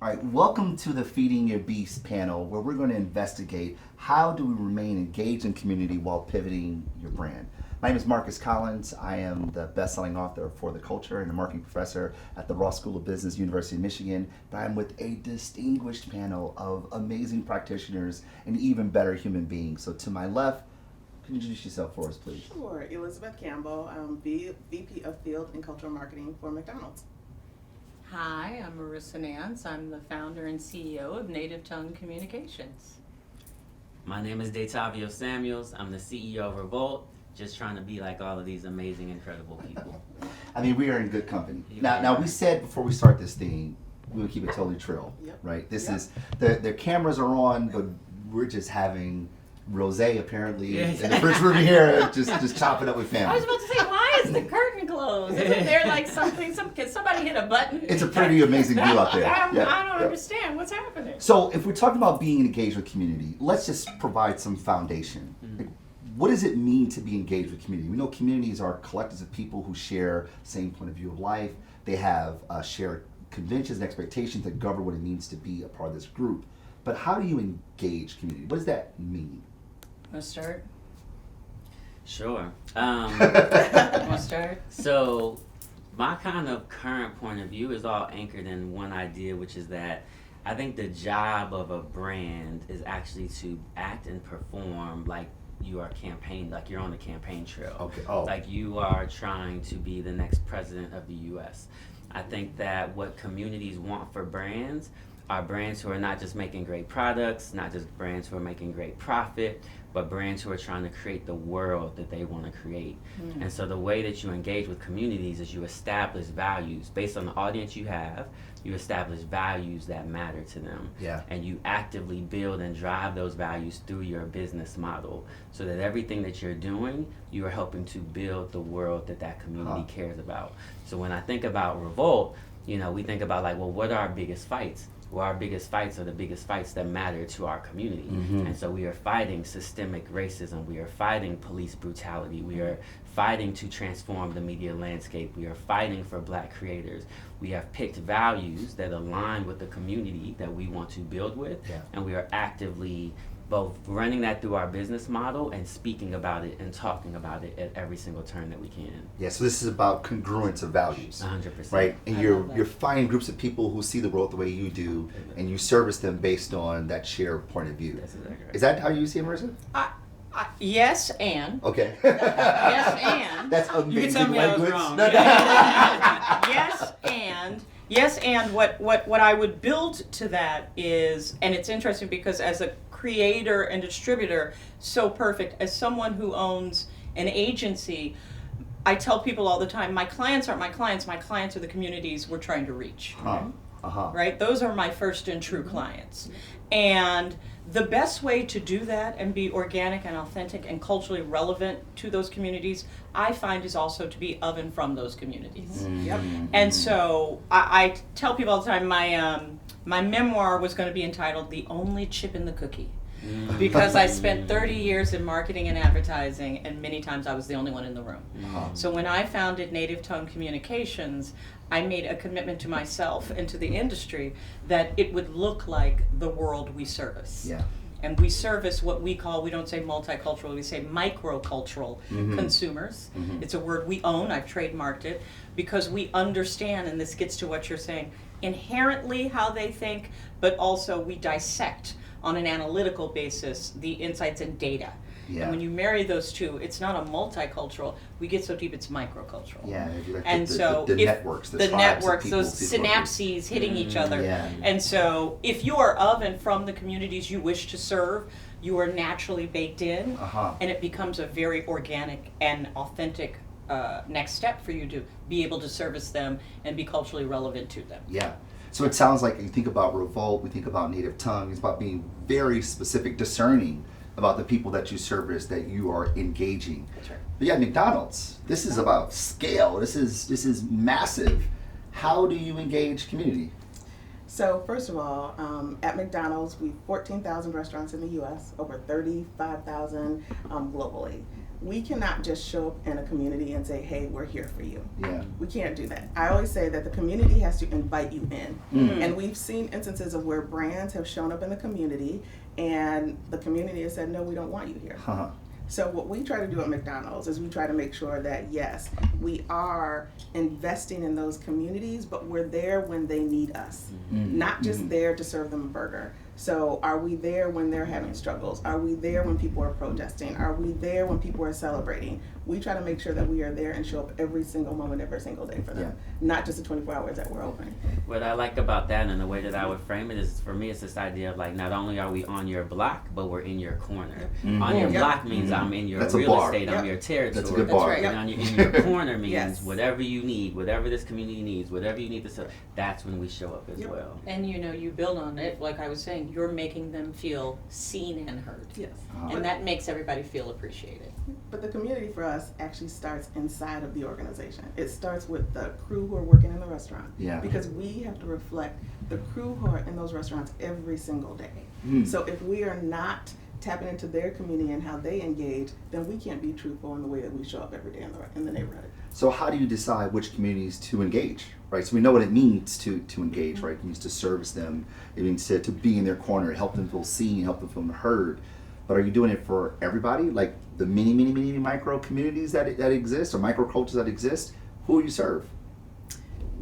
All right, welcome to the Feeding Your Beast panel, where we're going to investigate how do we remain engaged in community while pivoting your brand. My name is Marcus Collins. I am the best-selling author for The Culture and a marketing professor at the Ross School of Business, University of Michigan. But I'm with a distinguished panel of amazing practitioners and even better human beings. So to my left, can you introduce yourself for us, please? Sure. Elizabeth Campbell. I'm VP of Field and Cultural Marketing for McDonald's. Hi, I'm Marissa Nance. I'm the founder and CEO of Native Tongue Communications. My name is Detavio Samuels. I'm the CEO of REVOLT, just trying to be like all of these amazing, incredible people. I mean, we are in good company. Now we said before we start this thing, we would keep it totally trill, right? This is, the cameras are on, but we're just having rosé apparently in the fridge room here, just chopping up with family. I was about to say, why is the curtain closed? Isn't there like something, can somebody hit a button? It's a pretty amazing view out there. I don't understand what's happening. So if we're talking about being engaged with community, let's just provide some foundation. Like, what does it mean to be engaged with community? We know communities are collectives of people who share the same point of view of life. They have shared conventions and expectations that govern what it means to be a part of this group. But how do you engage community? What does that mean? Want to start? Sure. Want to start? So my kind of current point of view is all anchored in one idea, which is that I think the job of a brand is actually to act and perform like you are campaign, like you're on the campaign trail. Okay. Oh. Like you are trying to be the next president of the US. I think that what communities want for brands are brands who are not just making great products, not just brands who are making great profit, but brands who are trying to create the world that they want to create. And so the way that you engage with communities is you establish values. Based on the audience you have, you establish values that matter to them. Yeah. And you actively build and drive those values through your business model so that everything that you're doing, you are helping to build the world that that community cares about. So when I think about REVOLT, we think about like, well, what are our biggest fights? Well, our biggest fights are the biggest fights that matter to our community. And so we are fighting systemic racism. We are fighting police brutality. We are fighting to transform the media landscape. We are fighting for Black creators. We have picked values that align with the community that we want to build with. And we are actively both running that through our business model and speaking about it and talking about it at every single turn that we can. Yeah, so this is about congruence of values. 100%. Right? And you're finding groups of people who see the world the way you do, and you service them based on that shared point of view. That's exactly right. Is that how you see it, Marissa? Yes, and. Okay. Yes, and. That's amazing You can tell me I was language. wrong. No, no. Yes, and what I would build to that is, and it's interesting because as a creator and distributor, so perfect, as someone who owns an agency, I tell people all the time, my clients aren't my clients are the communities we're trying to reach. Right? Those are my first and true clients. And the best way to do that and be organic and authentic and culturally relevant to those communities, I find, is also to be of and from those communities. And so I tell people all the time, my memoir was going to be entitled "The Only Chip in the Cookie," because I spent 30 years in marketing and advertising, and many times I was the only one in the room. So when I founded Native Tongue Communications, I made a commitment to myself and to the industry that it would look like the world we service. And we service what we call, we don't say multicultural, we say microcultural consumers. It's a word we own, I've trademarked it, because we understand, and this gets to what you're saying, inherently how they think, but also we dissect on an analytical basis the insights and data. And when you marry those two, it's not a multicultural, we get so deep it's microcultural. And so the if networks, the networks, those synapses hitting each other. And so if you are of and from the communities you wish to serve, you are naturally baked in, and it becomes a very organic and authentic next step for you to be able to service them and be culturally relevant to them. So it sounds like you think about REVOLT, we think about Native Tongue, it's about being very specific, discerning about the people that you service, that you are engaging. That's right. But McDonald's, this is about scale. This is massive. How do you engage community? So first of all, at McDonald's, we've 14,000 restaurants in the U.S., over 35,000 globally. we cannot just show up in a community and say, hey, we're here for you. Yeah. We can't do that. I always say that the community has to invite you in. Mm. And we've seen instances of where brands have shown up in the community and the community has said, no, we don't want you here. Huh. So what we try to do at McDonald's is we try to make sure that, yes, we are investing in those communities, but we're there when they need us. Not just there to serve them a burger. So are we there when they're having struggles? Are we there when people are protesting? Are we there when people are celebrating? We try to make sure that we are there and show up every single moment, every single day for them, not just the 24 hours that we're open. What I like about that and the way that I would frame it is, for me, it's this idea of like, not only are we on your block, but we're in your corner. On your block means I'm in your That's a real bar. estate, I'm your territory. That's a good bar. That's right. And in your corner means Yes. whatever you need, whatever this community needs, whatever you need to sell, that's when we show up as well. And you build on it, like I was saying, you're making them feel seen and heard. Yes. And that makes everybody feel appreciated. But the community for us actually starts inside of the organization. It starts with the crew who are working in the restaurant. Yeah. Because we have to reflect the crew who are in those restaurants every single day. Mm. So if we are not tapping into their community and how they engage, then we can't be truthful in the way that we show up every day in the neighborhood. So how do you decide which communities to engage, right? So we know what it means to engage, right? It means to service them. It means to be in their corner, help them feel seen, help them feel heard. But are you doing it for everybody? Like the many micro communities that exist or micro cultures that exist? Who do you serve?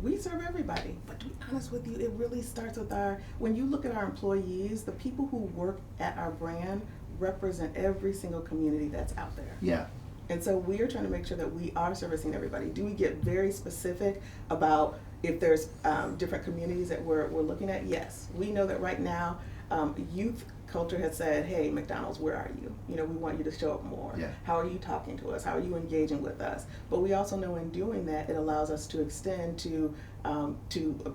We serve everybody, but to be honest with you, it really starts with when you look at our employees, the people who work at our brand represent every single community that's out there. Yeah. And so we are trying to make sure that we are servicing everybody. Do we get very specific about if there's different communities that we're looking at? Yes. We know that right now, youth culture has said, hey, McDonald's, where are you? We want you to show up more. Yeah. How are you talking to us? How are you engaging with us? But we also know in doing that, it allows us to extend to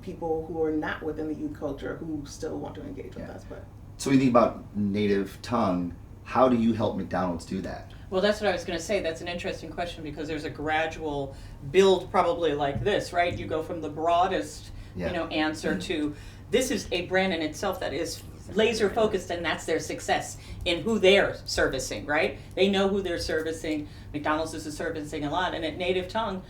people who are not within the youth culture who still want to engage with us. But So when you think about native tongue, how do you help McDonald's do that? Well, that's what I was going to say. That's an interesting question because there's a gradual build, probably like this, right? You go from the broadest, answer to this is a brand in itself that is laser focused, and that's their success in who they're servicing, right? They know who they're servicing. McDonald's is servicing a lot, and at Native Tongue,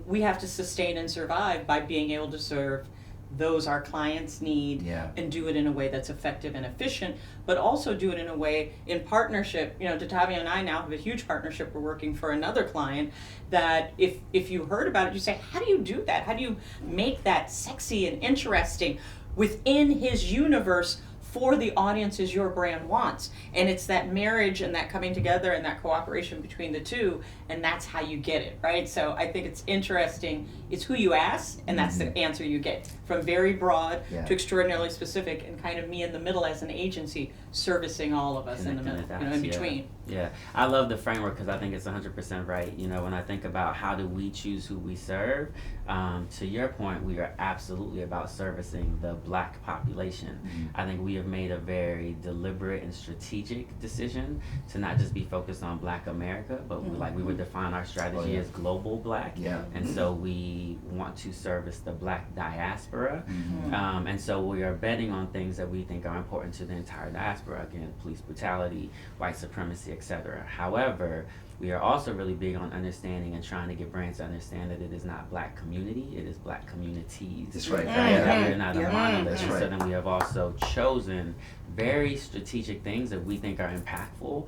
we have to sustain and survive by being able to serve those our clients need and do it in a way that's effective and efficient, but also do it in a way in partnership. Detavio and I now have a huge partnership. We're working for another client that if you heard about it, you say, how do you do that? How do you make that sexy and interesting within his universe for the audiences your brand wants? And it's that marriage and that coming together and that cooperation between the two, and that's how you get it, right? So I think it's interesting. It's who you ask, and that's the answer you get. From very broad to extraordinarily specific, and kind of me in the middle as an agency servicing all of us in the middle, in between. Yeah, I love the framework because I think it's 100% right. When I think about how do we choose who we serve, to your point, we are absolutely about servicing the Black population. I think we have made a very deliberate and strategic decision to not just be focused on Black America, but we would define our strategy as global Black. And so we want to service the Black diaspora. And so we are betting on things that we think are important to the entire diaspora. Again, police brutality, white supremacy, etc. However, we are also really big on understanding and trying to get brands to understand that it is not Black community, it is Black communities. That's right. That we're not a monolith. That's right. So then we have also chosen very strategic things that we think are impactful,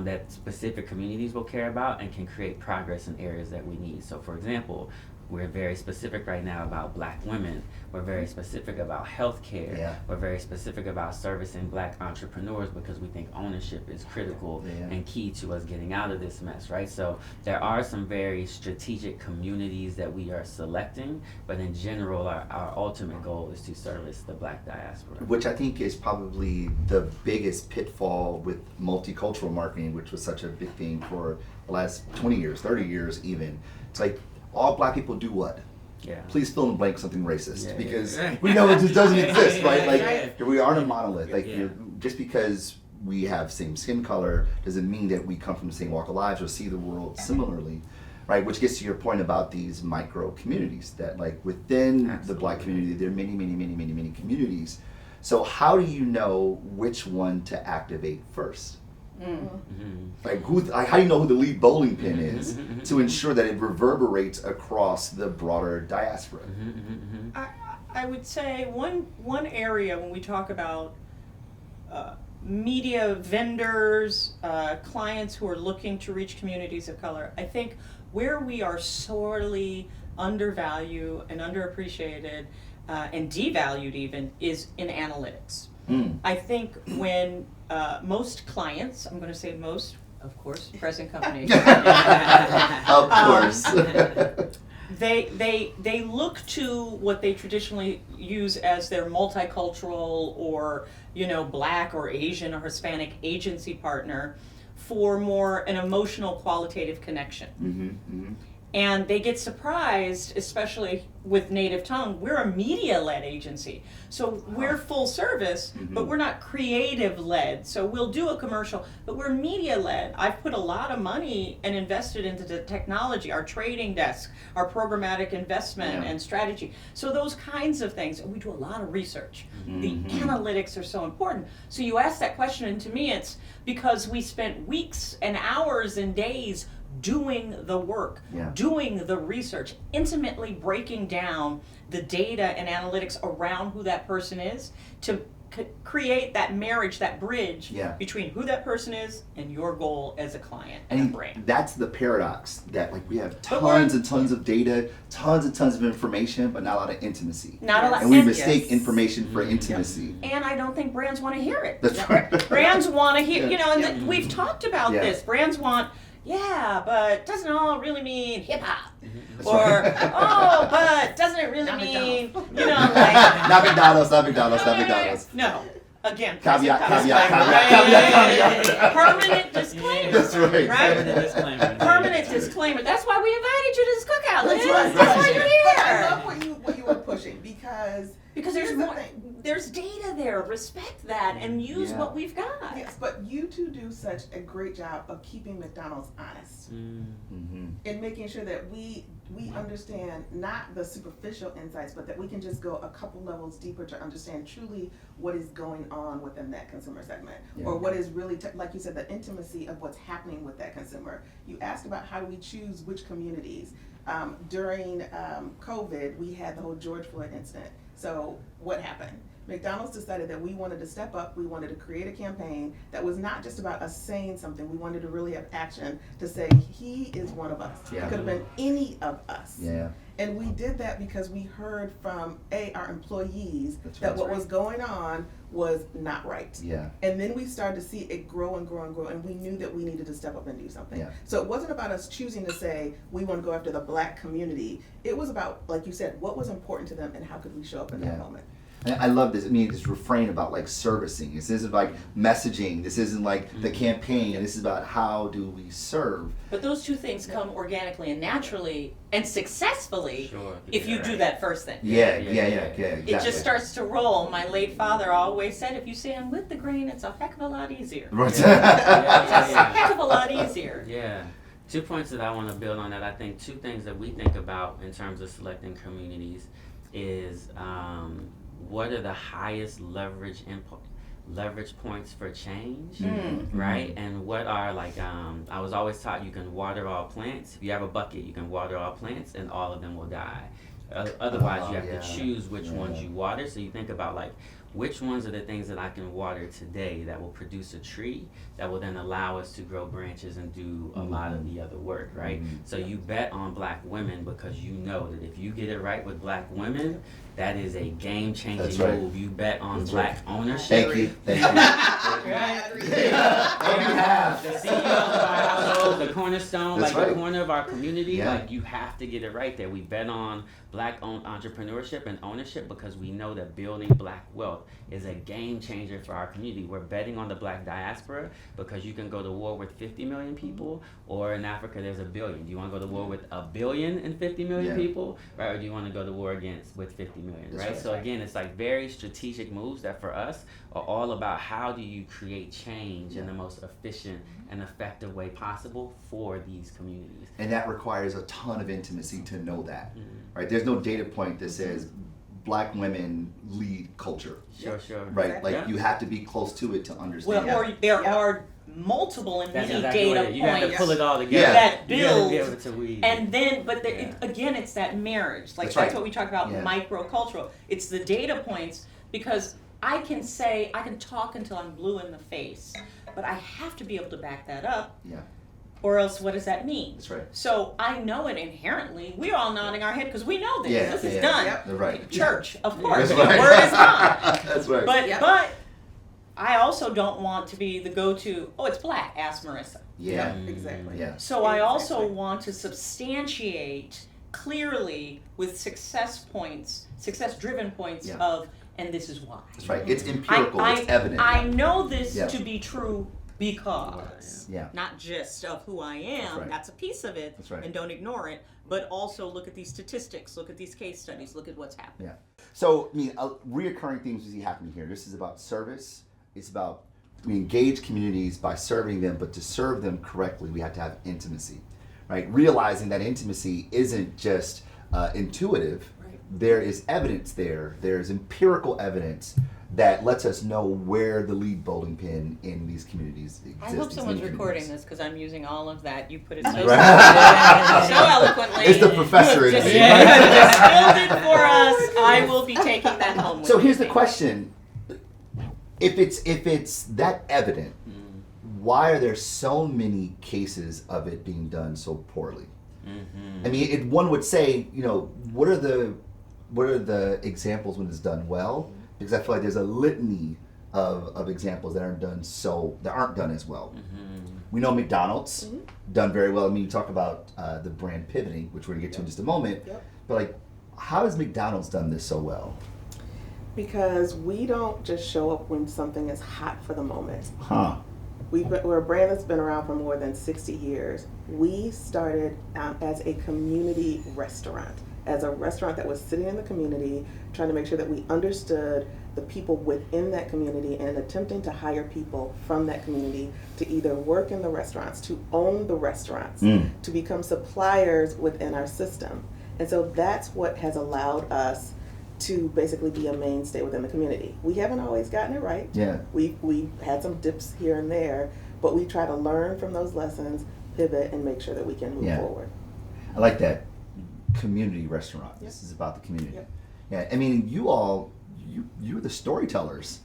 that specific communities will care about and can create progress in areas that we need. So for example, we're very specific right now about Black women. We're very specific about healthcare. We're very specific about servicing Black entrepreneurs because we think ownership is critical and key to us getting out of this mess, right? So there are some very strategic communities that we are selecting, but in general, our ultimate goal is to service the Black diaspora. Which I think is probably the biggest pitfall with multicultural marketing, which was such a big thing for the last 20 years, 30 years even. It's like, all Black people do what? Please fill in the blank something racist, because we know it just doesn't exist, right? Like we aren't a monolith. Like just because we have same skin color doesn't mean that we come from the same walk of lives or see the world similarly, right? Which gets to your point about these micro communities that, like, within the Black community, there are many communities. So how do you know which one to activate first? Like how do you know who the lead bowling pin is to ensure that it reverberates across the broader diaspora? I would say one area when we talk about media vendors, clients who are looking to reach communities of color, I think where we are sorely undervalued and underappreciated and devalued even is in analytics. I think when most clients, I'm going to say most, of course, present company, Of course. they look to what they traditionally use as their multicultural or Black or Asian or Hispanic agency partner for more an emotional qualitative connection. And they get surprised, especially with native tongue, we're a media-led agency. So we're full service, but we're not creative-led. So we'll do a commercial, but we're media-led. I've put a lot of money and invested into the technology, our trading desk, our programmatic investment and strategy. So those kinds of things, and we do a lot of research. The analytics are so important. So you asked that question, and to me it's because we spent weeks and hours and days doing the work, doing the research, intimately breaking down the data and analytics around who that person is to create that marriage, that bridge between who that person is and your goal as a client and a brand. That's the paradox, that like we have tons and tons of data, tons and tons of information, but not a lot of intimacy. Not a lot, and we mistake information for intimacy. And I don't think brands want to hear it. That's right. Brands want to hear, and we've talked about this. Brands want, but doesn't it all really mean hip hop? Or, but doesn't it really mean, like... Not McDonald's. No. Again, caveat. Permanent disclaimer. That's right. Permanent disclaimer. That's why we invited you to this cookout, Liz. That's why you're here. I love what you were pushing because there's more. There's data there. Respect that and use what we've got. Yes, but you two do such a great job of keeping McDonald's honest and making sure that we understand not the superficial insights, but that we can just go a couple levels deeper to understand truly what is going on within that consumer segment, or what is really, like you said, the intimacy of what's happening with that consumer. You asked about how do we choose which communities. During COVID, we had the whole George Floyd incident. So what happened? McDonald's decided that we wanted to step up. We wanted to create a campaign that was not just about us saying something. We wanted to really have action to say, he is one of us. It could have been any of us. And we did that because we heard from our employees that what was going on was not right. And then we started to see it grow and grow and grow, and we knew that we needed to step up and do something. So it wasn't about us choosing to say we want to go after the Black community. It was about, like you said, what was important to them and how could we show up in that moment. And I love this. I mean, this refrain about like servicing. This isn't like messaging. This isn't like the campaign. And this is about how do we serve. But those two things come organically and naturally and successfully if you do that first thing. Exactly. It just starts to roll. My late father always said, if you stand with the grain, it's a heck of a lot easier. It's a heck of a lot easier. Yeah. 2 points that I want to build on that. I think 2 things that we think about in terms of selecting communities is what are the highest leverage points for change, right? And what are I was always taught you can water all plants. If you have a bucket, you can water all plants and all of them will die. Otherwise, you have to choose which ones you water. So you think about which ones are the things that I can water today that will produce a tree that will then allow us to grow branches and do a lot of the other work, right? So you bet on Black women because you know that if you get it right with Black women, that is a game-changing move. You bet on Black ownership. Thank you. The CEO of our household, the cornerstone, the corner of our community, you have to get it right there. We bet on Black-owned entrepreneurship and ownership because we know that building Black wealth is a game changer for our community. We're betting on the Black diaspora because you can go to war with 50 million people, or in Africa there's 1 billion. Do you want to go to war with 1 billion and 50 million people, right? Or do you want to go to war with 50 million, right? So again, it's very strategic moves that for us are all about how do you create change in the most efficient and effective way possible for these communities. And that requires a ton of intimacy to know that, right? There's no data point that says Black women lead culture. Sure. Right, you have to be close to it to understand. Well, or there are multiple and That's many exactly what data it is. You have to points pull it all together. that You gotta build. be able to weed. And then, but Yeah. again, it's that marriage. Like That's that's right. what we talk about, Yeah. microcultural. It's the data points, because I can talk until I'm blue in the face, but I have to be able to back that up, Yeah, or else what does that mean? that's right. So I know it inherently. We're all nodding our head because we know this. Yeah, This is yeah, done. Yep. That's right. Church, of course. That's right. The word is God. That's right. But Yep. but I also don't want to be the go-to. Oh, it's black. Ask Marissa. Yeah, Exactly. yeah. So I also Exactly. want to substantiate clearly with success-driven points Yeah. of, and this is why. That's right. It's empirical. It's evident. I know this Yeah. to be true because, Yeah. not just of who I am, That's right. that's a piece of it, That's right. and don't ignore it, but also look at these statistics, look at these case studies, look at what's happening. Yeah. So, I mean, reoccurring themes we see happening here. This is about service. It's about we engage communities by serving them, but to serve them correctly, we have to have intimacy, right? Realizing that intimacy isn't just intuitive. Right. There is evidence there. There's empirical evidence that lets us know where the lead bowling pin in these communities exists. I hope these someone's new recording communities. this because I'm using all of that. You put it so, Right. so eloquently. It's the professor in You have me. just- you have distilled it for us. I will be taking that home with So me. here's the question: if it's that evident, why are there so many cases of it being done so poorly? I mean, one would say, what are the examples when it's done well? Because I feel like there's a litany of examples that aren't done as well. We know McDonald's done very well. I mean, you talk about the brand pivoting, which we're gonna get to in just a moment. Yep. But like, how has McDonald's done this so well? Because we don't just show up when something is hot for the moment. Huh? We're a brand that's been around for more than 60 years. We started as a community restaurant, as a restaurant that was sitting in the community, trying to make sure that we understood the people within that community and attempting to hire people from that community to either work in the restaurants, to own the restaurants, to become suppliers within our system. And so that's what has allowed us to basically be a mainstay within the community. We haven't always gotten it right. Yeah. We had some dips here and there, but we try to learn from those lessons, pivot, and make sure that we can move forward. I like that. Community restaurant. This is about the community. Yep. Yeah, I mean, you're the storytellers,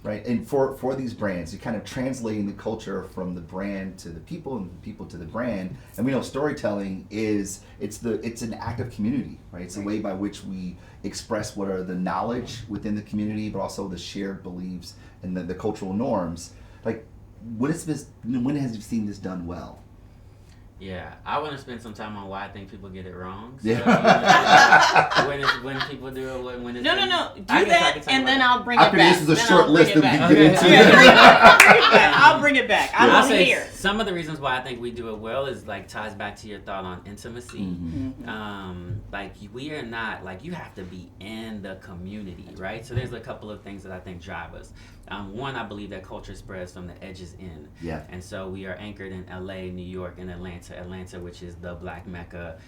right? And for these brands, you're kind of translating the culture from the brand to the people and the people to the brand. And we know storytelling it's an act of community, right? It's the way by which we express what are the knowledge within the community, but also the shared beliefs and the cultural norms. Like, when has you seen this done well? Yeah, I want to spend some time on why I think people get it wrong. So, Yeah. when people do it, when it's No. I Do can that, talk and about then it. I'll bring After it back. this is a Then short I'll bring list it that we back. can get into. I'll bring it back. I I'll want to say hear. some of the reasons why I think we do it well is like ties back to your thought on intimacy. Like we are not like you have to be in the community, right? So there's a couple of things that I think drive us. One, I believe that culture spreads from the edges in. Yeah. And so we are anchored in LA, New York, and Atlanta. Atlanta, which is the Black Mecca.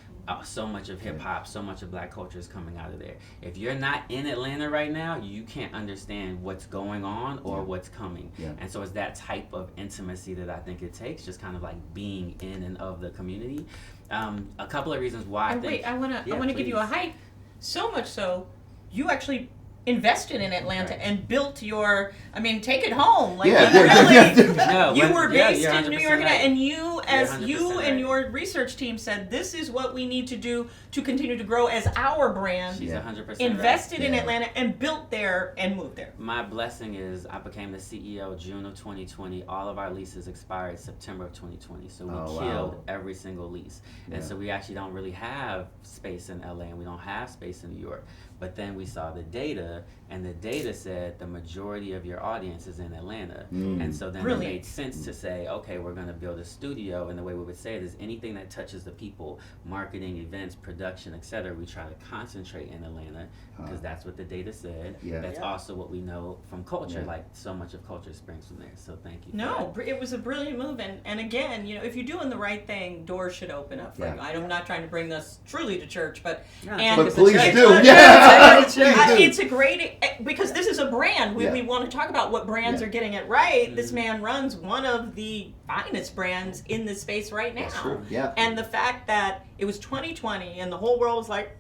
So much of hip hop, so much of Black culture is coming out of there. If you're not in Atlanta right now, you can't understand what's going on or what's coming. Yeah. And so it's that type of intimacy that I think it takes, just kind of like being in and of the community. A couple of reasons why I And think. wait, I want to give you a please. hype. So much so, you actually invested in Atlanta Right. and built your. I mean, take it home. Like Yeah, you yeah, really, No, you when- were yeah, based you're in New 100% York, right. and you, as 100% you and right. your research team said, this is what we need to do to continue to grow as our brand. She's Yeah. 100% Invested right. in Yeah. Atlanta and built there and moved there. My blessing is I became the CEO June of 2020. All of our leases expired September of 2020. So we Oh, wow. killed every single lease. And Yeah. so we actually don't really have space in LA and we don't have space in New York. But then we saw the data, and the data said the majority of your audience is in Atlanta. And so then Brilliant. it made sense to say, okay, we're going to build a studio. And the way we would say it is anything that touches the people, marketing, events, production, etc. We try to concentrate in Atlanta because that's what the data said. Yeah. That's Yeah. also what we know from culture. Yeah. Like so much of culture springs from there. So thank you. for No, that. it was a brilliant move, and again, if you're doing the right thing, doors should open up for Yeah. you. I'm not trying to bring this truly to church, but No, and But please it's- do. it's- Yeah. it's Please do. it's a great. because this is a brand. We want to talk about what brands are getting it right. This man runs one of the finest brands in this space right now. That's true. Yeah. And the fact that it was 2020 and the whole world was like,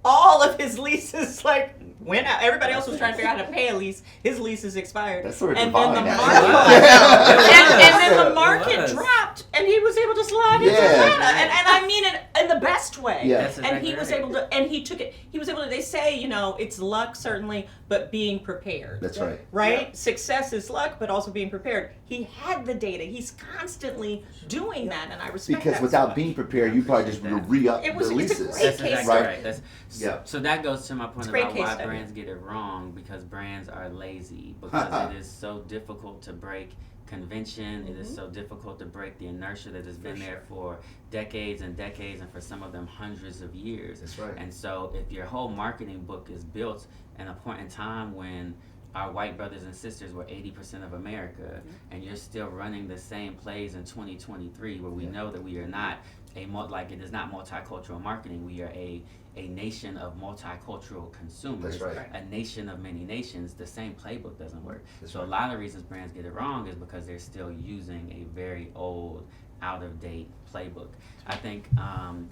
all of his leases like went out. Everybody else was trying to figure out how to pay a lease. His lease is expired. That's sort of and divine, then the actually. market, and then the market It was. dropped, and he was able to slide into Atlanta. And I mean it in the best way. Yeah. That's And he exactly was right. able to, and he took it. He was able to. They say, it's luck certainly, but being prepared. That's right. Right? Success is luck, but also being prepared. He had the data. He's constantly doing that, and I respect Because that without so much. being prepared, you probably just re-up It was- the it's a leases. great That's case exactly Right. right. That's, Yeah. So that goes to my point It's a great about case why study. brands get it wrong, because brands are lazy, because it is so difficult to break convention. It is so difficult to break the inertia that has been there for decades and decades, and for some of them hundreds of years. That's right. And so if your whole marketing book is built in a point in time when our white brothers and sisters were 80% of America, and you're still running the same plays in 2023, where we know that we are not it is not multicultural marketing. We are a nation of multicultural consumers, That's right. a nation of many nations. The same playbook doesn't work. That's So right. a lot of reasons brands get it wrong is because they're still using a very old, out-of-date playbook. I think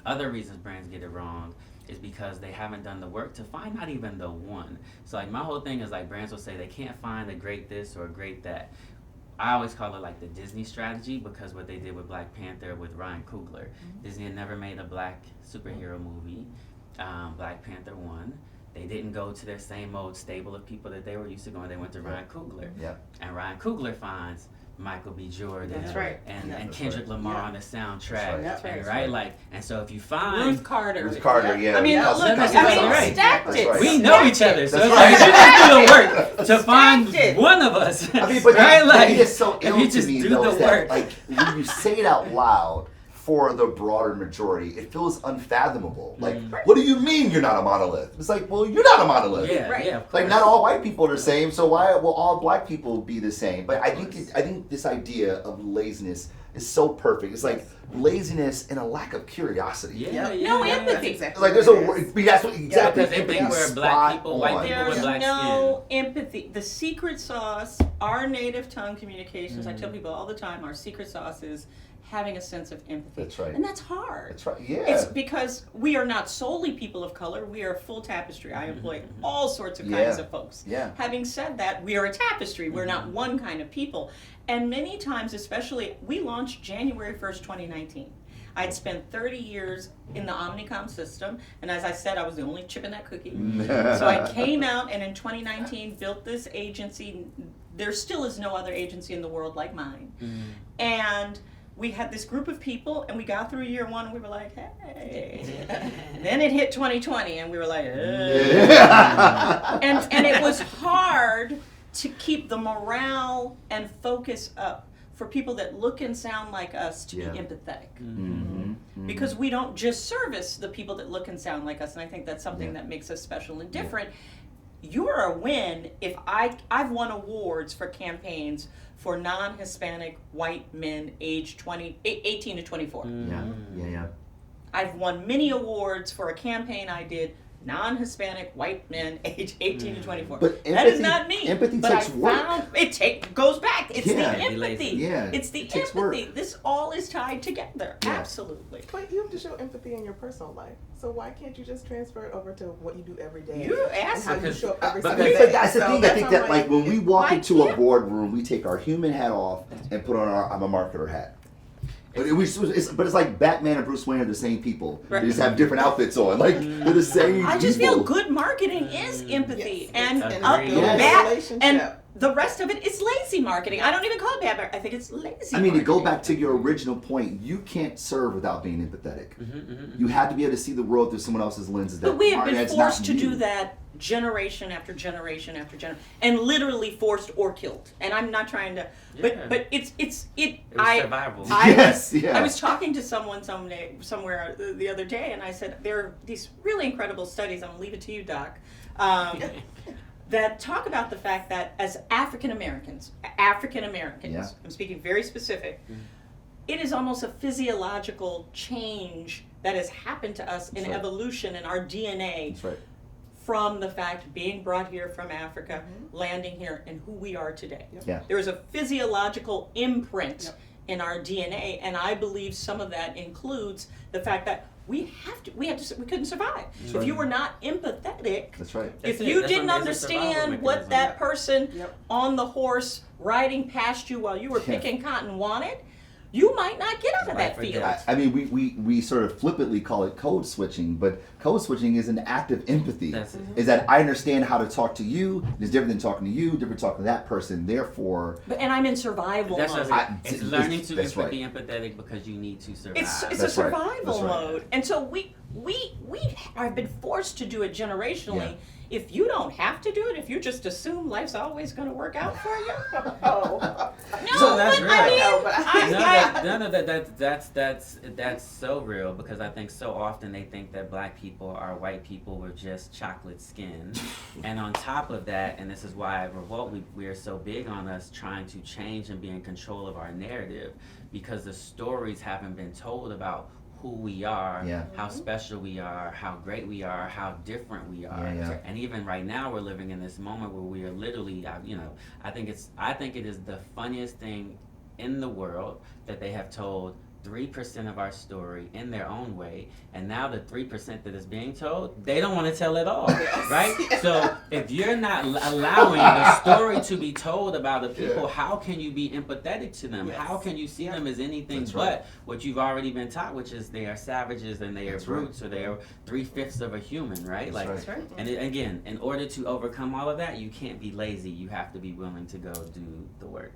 other reasons brands get it wrong is because they haven't done the work to find not even the one. So like my whole thing is like brands will say they can't find a great this or a great that. I always call it like the Disney strategy, because what they did with Black Panther with Ryan Coogler. Disney had never made a black superhero movie. Black Panther won. They didn't go to their same old stable of people that they were used to going. They went to Ryan Coogler. Yeah. And Ryan Coogler finds Michael B. Jordan That's right. and That's Kendrick right. Lamar Yeah. on the soundtrack. That's right. And, That's right? right. And so if you find Ruth Carter. Ruth Carter, yeah. I mean, Because- look, because- right. stacked That's it. right. we know each other, so That's it's like right. you just do the work to find Stacked it. one of us. I mean, but right? that is so if ill you to just me, do though, the is that, work. like, when you say it out loud for the broader majority, it feels unfathomable. Like, what do you mean you're not a monolith? It's like, well, you're not a monolith. Yeah, Right. yeah, of Like, course. not all white people are the same, so why will all black people be the same? But I think this idea of laziness is so perfect. It's like laziness and a lack of curiosity. Yeah, No yeah. empathy. That's exactly Like, there's what a it word. is. That's what exactly. because they think empathy we're is black spot people, white on. people with There's black no empathy. The secret sauce, our native tongue communications, I tell people all the time, our secret sauce is having a sense of empathy. That's right. And that's hard. That's right. Yeah. It's because we are not solely people of color. We are a full tapestry. I employ all sorts of kinds Yeah. of folks. Yeah. Having said that, we are a tapestry. We're not one kind of people. And many times, especially, we launched January 1st, 2019. I'd spent 30 years in the Omnicom system, and as I said, I was the only chip in that cookie. So I came out and in 2019 built this agency. There still is no other agency in the world like mine. And we had this group of people, and we got through year one, and we were like, hey. Then it hit 2020, and we were like, and it was hard to keep the morale and focus up for people that look and sound like us to Yeah. be empathetic. Mm-hmm. Because we don't just service the people that look and sound like us, and I think that's something Yeah. that makes us special and different. You're a win if I've won awards for campaigns for non-Hispanic white men aged 18 to 24. Yeah. I've won many awards for a campaign I did, non-Hispanic white men aged 18 to 24. But that is empathy- not me. empathy but takes I work. found goes back. It's Yeah. the Be empathy. lazy. Yeah, It's the it takes empathy. work. This all is tied together. Yeah. Absolutely. But you have to show empathy in your personal life. So why can't you just transfer it over to what you do every day? You and asked how you because- show up every but single But day. that's the So thing. I that's think how that I'm like when we walk Why into a can't- boardroom, we take our human hat off and put on our I'm a marketer hat. But it's like Batman and Bruce Wayne are the same people. Right. They just have different outfits on. Like they're the same. I just people. feel good marketing is empathy, Yes, and it's- up Agreed. the Yes. bat, Relationship. and the rest of it is lazy marketing. I don't even call it bad marketing. I think it's lazy. I mean, to go marketing. back to your original point, you can't serve without being empathetic. You have to be able to see the world through someone else's lenses. But we have been that's not forced to you. do that generation after generation after generation, and literally forced or killed. And I'm not trying to, Yeah. but it's It was survival. Yes, yeah. I was talking to someone somewhere the other day, and I said there are these really incredible studies. I'm gonna leave it to you, Doc. That talk about the fact that as African Americans, Yeah. I'm speaking very specific, it is almost a physiological change that has happened to us in That's right. evolution in our DNA That's right. from the fact being brought here from Africa, landing here, and who we are today. Yeah. There is a physiological imprint Yep. in our DNA, and I believe some of that includes the fact that we couldn't survive. If you were not empathetic, That's right. if That's it. you That's didn't what makes it survival understand what mechanism. that person Yep. on the horse riding past you while you were picking cotton wanted, you might not get out of that Right, field. I mean, we sort of flippantly call it code switching, but code switching is an act of empathy. That's it. Is that I understand how to talk to you. It's different than talking to you, different than talking to that person. Therefore, And I'm in survival That's mode. what it's learning to that's right. be empathetic because you need to survive. It's a That's right. survival That's right. mode, and so we have been forced to do it generationally. Yeah. If you don't have to do it, if you just assume life's always going to work out for you, Oh. no, So that's but real. I mean, No, but that's so real because I think so often they think that black people are white people with just chocolate skin, and on top of that, and this is why at Revolt we are so big on us trying to change and be in control of our narrative because the stories haven't been told about who we are, Yeah. how special we are, how great we are, how different we are. Yeah. And even right now we're living in this moment where we are literally, I think it is the funniest thing in the world that they have told 3% of our story in their own way, and now the 3% that is being told, they don't want to tell it all, right? So if you're not allowing the story to be told about the people, how can you be empathetic to them? Yes. How can you see them as anything That's but right. what you've already been taught, which is they are savages and they are That's right. brutes, or they are 3/5 of a human, right? That's that's right. And again, in order to overcome all of that, you can't be lazy. You have to be willing to go do the work.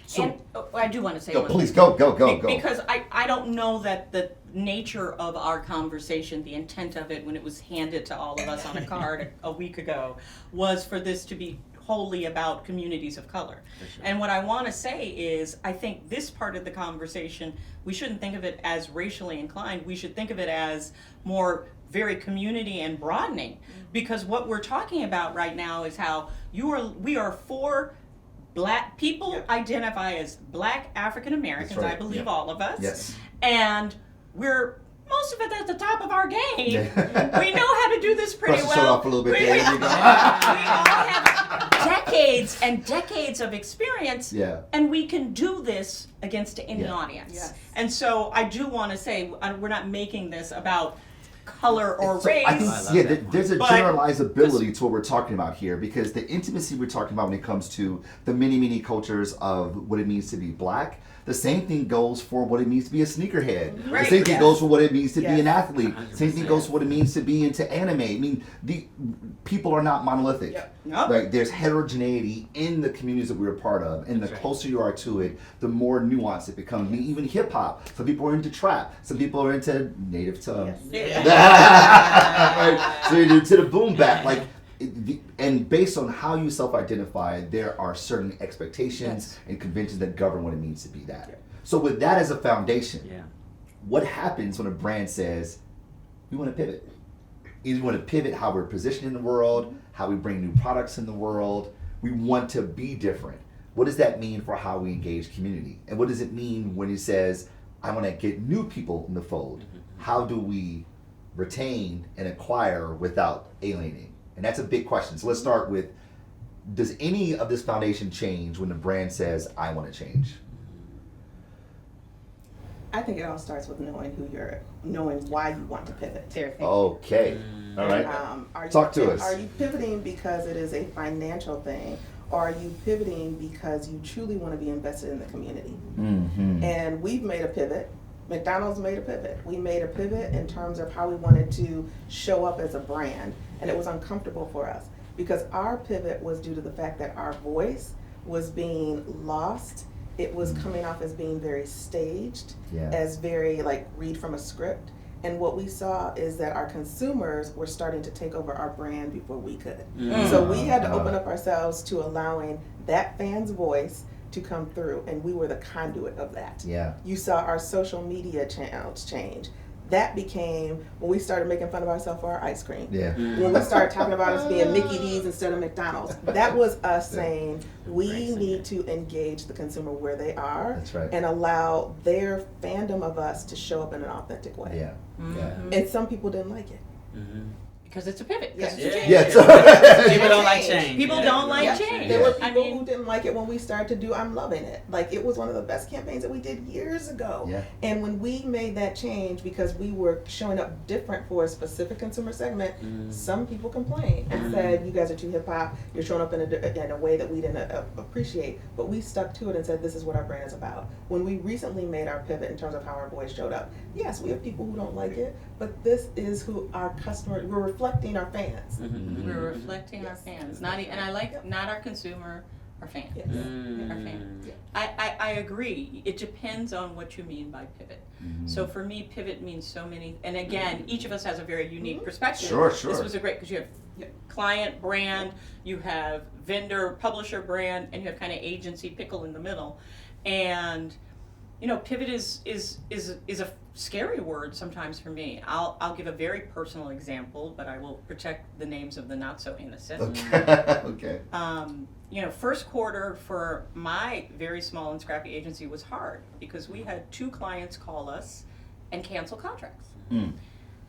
So, And I do want to say yo, one please thing. go. Because I don't know that the nature of our conversation, the intent of it when it was handed to all of us on a card a week ago, was for this to be wholly about communities of color. For sure. And what I want to say is, I think this part of the conversation, we shouldn't think of it as racially inclined. We should think of it as more very community and broadening. Because what we're talking about right now is how we are for Black people Yep. identify as Black African Americans, That's right. I believe Yep. all of us. Yes. And we're most of it at the top of our game. Yeah. We know how to do this pretty Brush the well. shirt off a little bit we, there. we, There you we go. all have decades and decades of experience, Yeah. and we can do this against any Yeah. audience. Yes. And so I do want to say we're not making this about color or So race. I think, I love yeah, that there's a But- generalizability to what we're talking about here because the intimacy we're talking about when it comes to the many cultures of what it means to be Black, the same thing goes for what it means to be a sneakerhead. Right. The same thing Yes. goes for what it means to be Yes. an athlete. Same thing 100%. goes for what it means to be into anime. I mean, the people are not monolithic. Yep. Nope. Right? There's heterogeneity in the communities that we're a part of, and the That's right. closer you are to it, the more nuanced it becomes. I mean, even hip hop. Some people are into trap. Some people are into native tongue. Yes. Right? So you're into the boom bap, like, and based on how you self-identify, there are certain expectations and conventions that govern what it means to be that. Yeah. So with that as a foundation, Yeah. what happens when a brand says, we want to pivot? Either we want to pivot how we're positioned in the world, how we bring new products in the world. We want to be different. What does that mean for how we engage community? And what does it mean when it says, I want to get new people in the fold? How do we retain and acquire without alienating? And that's a big question. So let's start with, does any of this foundation change when the brand says, I want to change? I think it all starts with knowing why you want to pivot. Okay. All right. Are Talk you, to us. Are you pivoting because it is a financial thing, or are you pivoting because you truly want to be invested in the community? Mm-hmm. And we've made a pivot. McDonald's made a pivot. We made a pivot in terms of how we wanted to show up as a brand, and it was uncomfortable for us because our pivot was due to the fact that our voice was being lost. It was coming off as being very staged, Yeah. as very like read from a script. And what we saw is that our consumers were starting to take over our brand before we could. Mm. So we had to open up ourselves to allowing that fan's voice to come through, and we were the conduit of that. Yeah. You saw our social media channels change. That became when we started making fun of ourselves for our ice cream. Yeah. When we started talking about us being Mickey D's instead of McDonald's. That was us saying we Embracing need it. to engage the consumer where they are That's right. and allow their fandom of us to show up in an authentic way. Yeah. Yeah. And some people didn't like it. Mm-hmm. Because it's a pivot. Yeah. Because it's a change. Yeah, it's People don't like change. People don't like change. There were I people mean- who didn't like it when we started to do I'm Loving It. Like, it was one of the best campaigns that we did years ago. Yeah. And when we made that change, because we were showing up different for a specific consumer segment, some people complained and said, you guys are too hip hop, you're showing up in a way that we didn't appreciate. But we stuck to it and said, this is what our brand is about. When we recently made our pivot in terms of how our boys showed up, yes, we have people who don't like it, but this is who our customers, we're reflecting our fans. We're reflecting our fans, and I like not our consumer, our fans. Yes. Our fans. I agree. It depends on what you mean by pivot. So for me, pivot means so many, and again, each of us has a very unique perspective. Sure. This was a great, because you have client brand, you have vendor, publisher brand, and you have kind of agency pickle in the middle. And pivot is a scary word sometimes for me. I'll give a very personal example, but I will protect the names of the not so innocent. Okay. First quarter for my very small and scrappy agency was hard because we had 2 clients call us and cancel contracts.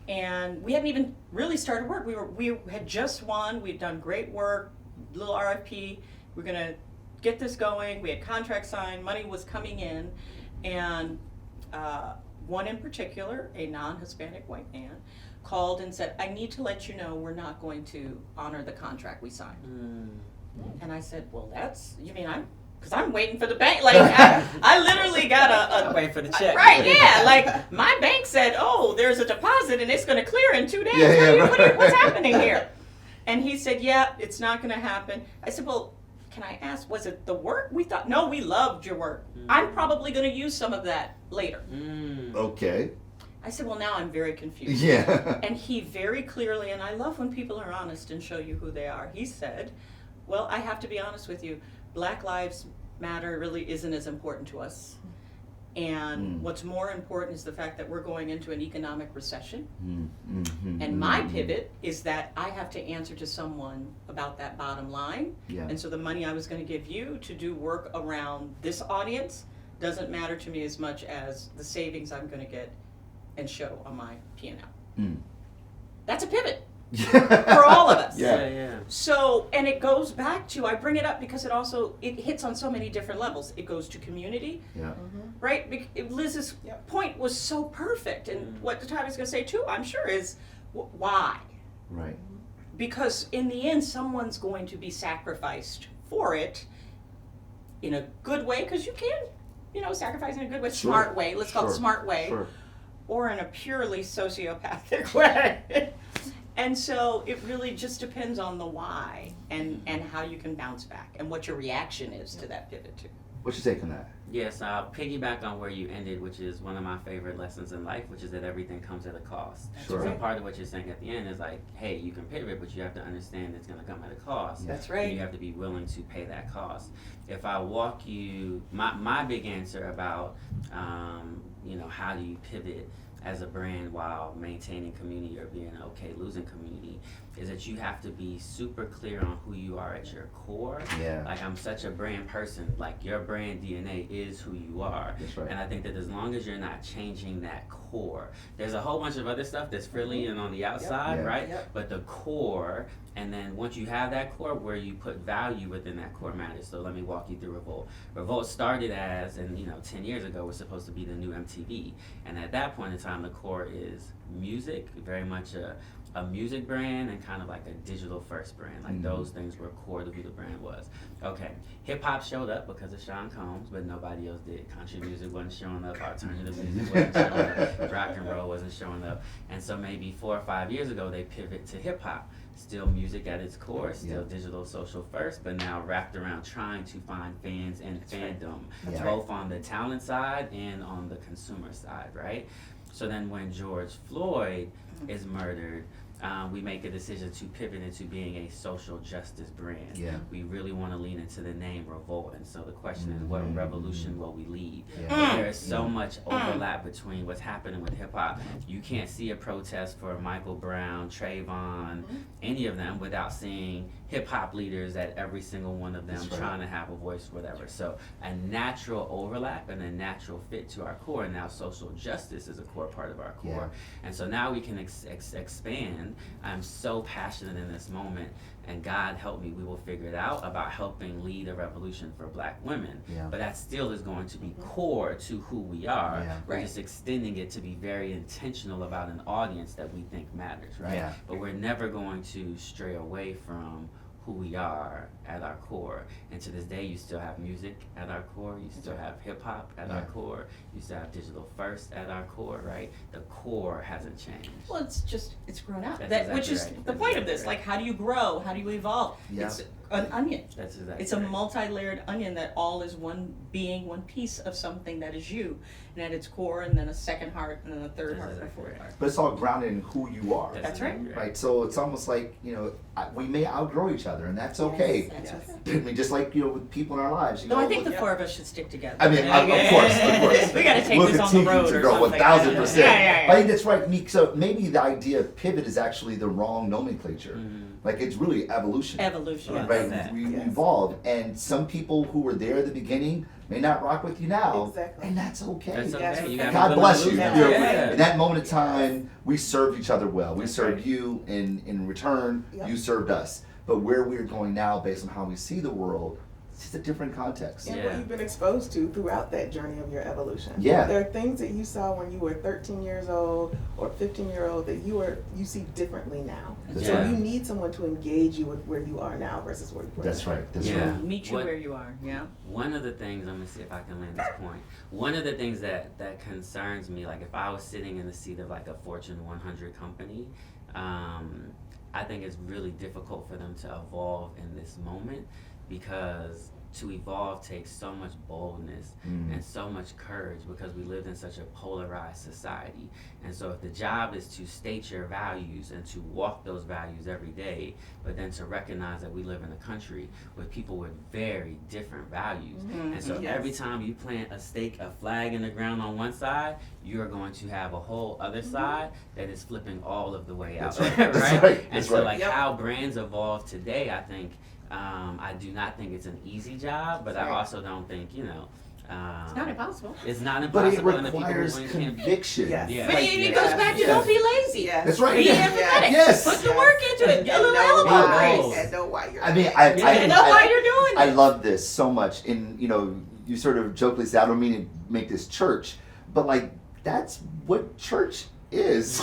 And we hadn't even really started work. We had just won. We'd done great work, little RFP. We're gonna get this going. We had contracts signed. Money was coming in, and one in particular, a non-Hispanic white man, called and said, "I need to let you know we're not going to honor the contract we signed." And I said, "Well, because I'm waiting for the bank. Like, I literally got Wait for the check. Right, yeah. Like, my bank said, oh, there's a deposit and it's going to clear in 2 days. What's happening here? And he said, yeah, it's not going to happen. I said, well, can I ask, was it the work? We thought, no, we loved your work. I'm probably going to use some of that later. Okay. I said, well, now I'm very confused. Yeah. And he very clearly, and I love when people are honest and show you who they are, he said, well, I have to be honest with you. Black Lives Matter really isn't as important to us. And what's more important is the fact that we're going into an economic recession. And my pivot is that I have to answer to someone about that bottom line. Yeah. And so the money I was going to give you to do work around this audience doesn't matter to me as much as the savings I'm going to get and show on my P&L. That's a pivot. For all of us. Yeah. So, and it goes back to, I bring it up because it hits on so many different levels. It goes to community, Yeah. right? Liz's point was so perfect, and what Detavio's going to say too, I'm sure, is why? Right. Because in the end, someone's going to be sacrificed for it in a good way, because you can, sacrifice in a good way, Sure. smart way, let's call it smart way, Sure. or in a purely sociopathic way. And so it really just depends on the why and how you can bounce back and what your reaction is to that pivot too. What's your take on that? Yes, I'll piggyback on where you ended, which is one of my favorite lessons in life, which is that everything comes at a cost. Sure. So part of what you're saying at the end is like, hey, you can pivot, but you have to understand it's going to come at a cost. That's And right. you have to be willing to pay that cost. If I walk you, my big answer about, how do you pivot as a brand while maintaining community or being okay losing community, is that you have to be super clear on who you are at your core. Yeah. Like, I'm such a brand person. Like, your brand DNA is who you are. That's right. And I think that as long as you're not changing that core, there's a whole bunch of other stuff that's frilly and on the outside, Yeah. right? Yep. But the core, and then once you have that core, where you put value within that core matters. So let me walk you through Revolt. Revolt started as, and 10 years ago was supposed to be the new MTV. And at that point in time, the core is music, very much a music brand, and kind of like a digital first brand. Like, those things were core to who the brand was. Okay, hip hop showed up because of Sean Combs, but nobody else did. Country music wasn't showing up, alternative music wasn't showing up, rock and roll wasn't showing up. And so maybe 4 or 5 years ago, they pivot to hip hop. Still music at its core, still digital social first, but now wrapped around trying to find fans and fandom, Yeah. both on the talent side and on the consumer side, right? So then when George Floyd is murdered, we make a decision to pivot into being a social justice brand. Yeah. We really want to lean into the name Revolt, and so the question is, what revolution will we lead? Yeah. There is so much overlap between what's happening with hip hop. You can't see a protest for Michael Brown, Trayvon, any of them without seeing hip hop leaders at every single one of them That's right. trying to have a voice, whatever. So a natural overlap and a natural fit to our core. And now social justice is a core part of our core. And so now we can expand revolution. I'm so passionate in this moment, and God help me, we will figure it out about helping lead a revolution for Black women. Yeah. But that still is going to be core to who we are. Yeah. We're Right. just extending it to be very intentional about an audience that we think matters, right? Yeah. But we're never going to stray away from who we are at our core. And to this day, you still have music at our core. You still have hip hop at our Yeah. core. You still have digital first at our core, right? The core hasn't changed. Well, it's grown out. That's That, which exactly is right. the That's point of exactly this. right. Like, how do you grow? How do you evolve? Yeah. It's an onion. That's exactly It's a right. multi-layered onion that all is one being, one piece of something that is you, and at its core, and then a second heart, and then a third That's heart, and a exactly fourth right. heart. But it's all grounded in who you are. That's right. exactly Right, so it's almost like, we may outgrow each other, and that's okay. That's Yes. okay. I mean, just like, with people in our lives, No, I think the Yeah. four of us should stick together. I mean, of course. We gotta take We'll this on the continue road to or grow something. 1,000%. Yeah. But I think that's right, Meek. So maybe the idea of pivot is actually the wrong nomenclature. Mhm. Like, it's really evolution. Evolution. Yeah. Right, That. we Yes. evolve, and some people who were there at the beginning may not rock with you now, Exactly. and that's okay. That's okay. Yes. You And gotta God be bless you. willing to Yeah. lose You're- that. Yeah. In that moment of time, we served each other well. We That's served right. you, in return, Yep. you served us. But where we're going now, based on how we see the world, it's just a different context. And Yeah. what you've been exposed to throughout that journey of your evolution. Yeah. There are things that you saw when you were 13 years old or 15-year-old that you see differently now. That's So right. you need someone to engage you with where you are now versus where you were. That's then. right. That's Yeah. right. Meet you What- where you are. Yeah. One of the things, I'm gonna see if I can land this point. One of the things that concerns me, like if I was sitting in the seat of like a Fortune 100 company, I think it's really difficult for them to evolve in this moment, because to evolve takes so much boldness and so much courage, because we lived in such a polarized society. And so if the job is to state your values and to walk those values every day, but then to recognize that we live in a country with people with very different values. And so Yes. every time you plant a flag in the ground on one side, you're going to have a whole other side that is flipping all of the way out. That's right. That's right? right. And That's so right. like Yep. how brands evolve today, I think, I do not think it's an easy job, but I Right. also don't think, It's not impossible. it's not But it impossible, and the people who requires win can't be. conviction. Yes. Yeah. But Like, it yeah. goes back to Yeah. don't be lazy. Yes. That's right. Be Yeah. empathetic. Yes. Put the work into it. Get a little know elbow why, grease. and know why you're I mean, doing I, it. I, And know why you're doing I it. love this so much. And, you sort of jokingly say, I don't mean to make this church, but like, that's what church is.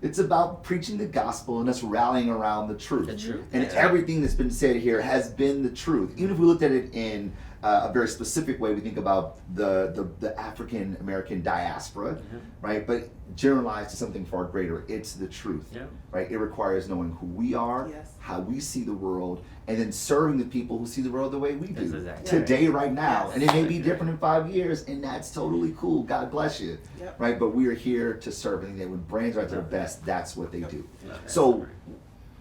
It's about preaching the gospel and us rallying around the truth. The truth. And Yeah. everything that's been said here has been the truth. Even if we looked at it in a very specific way, we think about the African American diaspora, right? But generalized to something far greater, it's the truth, Yeah. right? It requires knowing who we are, Yes. how we see the world, and then serving the people who see the world the way we That's do exactly today, right now. Yes. And it may be Exactly different in 5 years, and that's totally cool. God bless you, Yep. right? But we are here to serve. And that when brands are at their best, that's what they do. That's So, right.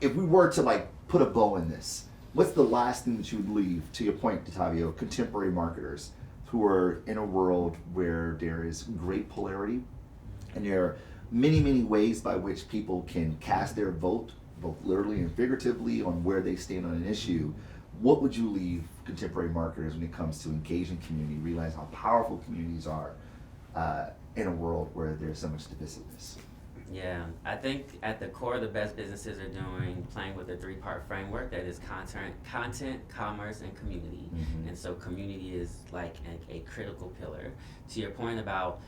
if we were to like put a bow in this, what's the last thing that you would leave, to your point, Detavio, contemporary marketers who are in a world where there is great polarity and there are many, many ways by which people can cast their vote, both literally and figuratively, on where they stand on an issue? What would you leave contemporary marketers when it comes to engaging community, realize how powerful communities are in a world where there's so much divisiveness? Yeah, I think at the core, the best businesses are doing playing with a 3-part framework that is content, commerce, and community. Mhm. And so community is like a critical pillar. To your point about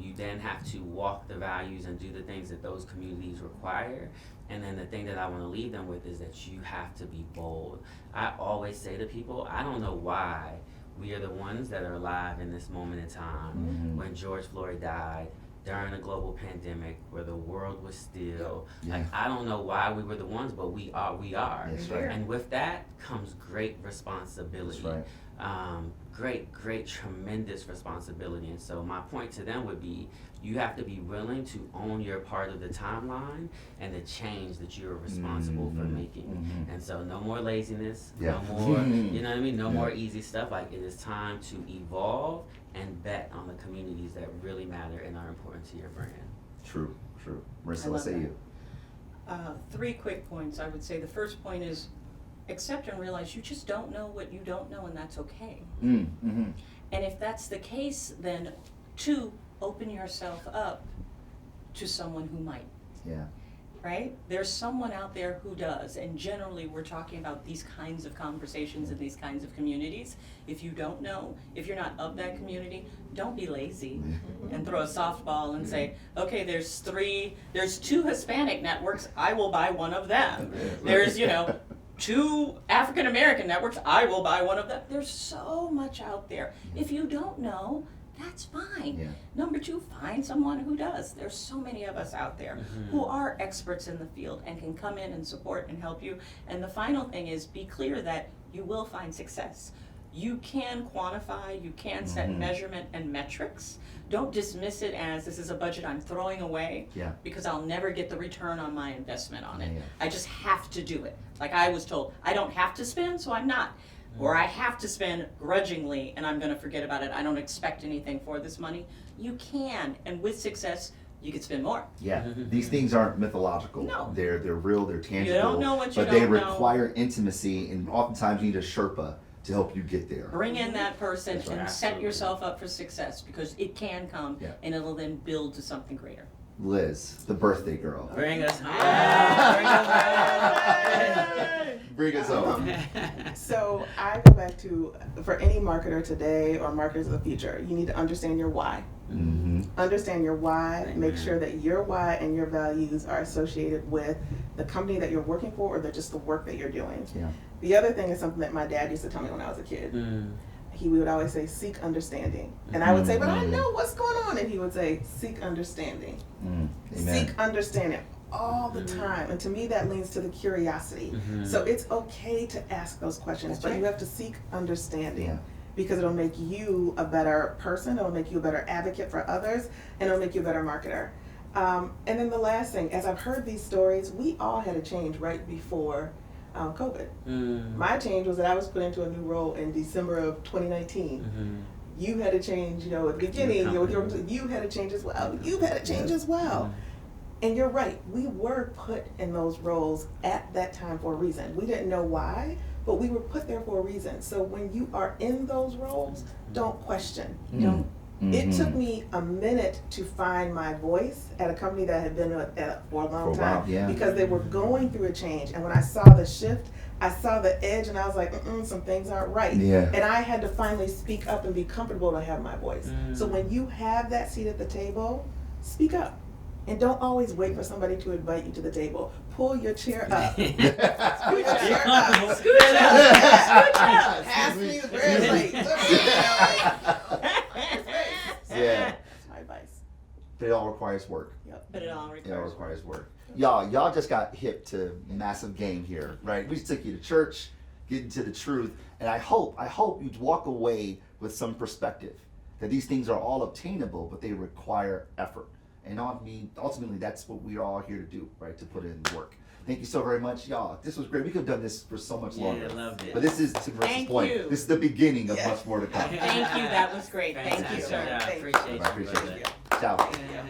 you then have to walk the values and do the things that those communities require. And then the thing that I want to leave them with is that you have to be bold. I always say to people, I don't know why we are the ones that are alive in this moment in time Mhm. when George Floyd died, during a global pandemic where the world was still. Yeah. Like, I don't know why we were the ones, but we are. That's right. And with that comes great responsibility. That's right. Great, tremendous responsibility. And so my point to them would be, you have to be willing to own your part of the timeline and the change that you're responsible for Mhm. making. Mhm. And so no more laziness, Yeah. no more, you know what I mean? No Yeah. more easy stuff. Like, it is time to evolve and bet on the communities that really matter and are important to your brand. True. Marissa, I what love say that. you? 3 quick points. I would say the first point is accept and realize you just don't know what you don't know, and that's okay. Mm-hmm. And if that's the case, then 2, open yourself up to someone who might. Yeah. right? There's someone out there who does, and generally we're talking about these kinds of conversations in these kinds of communities. If you don't know, if you're not of that community, don't be lazy and throw a softball and say, okay, there's 2 Hispanic networks, I will buy one of them. There's, 2 African American networks, I will buy one of them. There's so much out there. If you don't know, that's fine. Yeah. Number 2, find someone who does. There's so many of us out there who are experts in the field and can come in and support and help you. And the final thing is, be clear that you will find success. You can quantify, you can set measurement and metrics. Don't dismiss it as this is a budget I'm throwing away because I'll never get the return on my investment on it. Yeah. I just have to do it. Like I was told, I don't have to spend, so I'm not. Or I have to spend grudgingly and I'm going to forget about it. I don't expect anything for this money. You can, and with success, you can spend more. Yeah, these things aren't mythological. No. They're real, they're tangible. You don't know what you but they don't know. require intimacy, and oftentimes you need a Sherpa to help you get there. Bring in that person That's right. and set Absolutely. yourself up for success because it can come and it'll then build to something greater. Liz, the birthday girl. Bring us home. Bring us home. So I go back to, for any marketer today or marketers of the future, you need to understand your why. Understand your why, make sure that your why and your values are associated with the company that you're working for or just the work that you're doing. Yeah. The other thing is something that my dad used to tell me when I was a kid. He would always say, seek understanding. And I would say, but I know what's going on. And he would say, seek understanding. Amen. Seek understanding all the time. And to me, that leans to the curiosity. So it's okay to ask those questions, but you have to seek understanding. Yeah. Because it'll make you a better person, it'll make you a better advocate for others, and it'll make you a better marketer. And then the last thing, as I've heard these stories, we all had a change right before COVID. My change was that I was put into a new role in December of 2019. You had a change, at the beginning, you had a change as well. You've had a change as well. And you're right, we were put in those roles at that time for a reason. We didn't know why, but we were put there for a reason. So when you are in those roles, don't question. It took me a minute to find my voice at a company that had been at for a long time because they were going through a change. And when I saw the shift, I saw the edge and I was like, some things aren't right. And I had to finally speak up and be comfortable to have my voice. So when you have that seat at the table, speak up. And don't always wait for somebody to invite you to the table. Pull your chair up. Scoot your chair up. Scoot up. Pass me the bread plate. Yeah. That's my advice. But it all requires work. But it all It all requires requires work. Y'all just got hip to massive game here, right? We just took you to church, get into the truth, and I hope you walk away with some perspective that these things are all obtainable, but they require effort. And ultimately, that's what we're all here to do, right? To put in the work. Thank you so very much, y'all. This was great. We could have done this for so much longer. I loved it. But this is, to Marissa's point, you. this is the beginning of much more to come. Thank you. That was great. Thank you, Fantastic sir. job. Thank you. Appreciate you. Appreciate brother. it. Ciao. Yeah.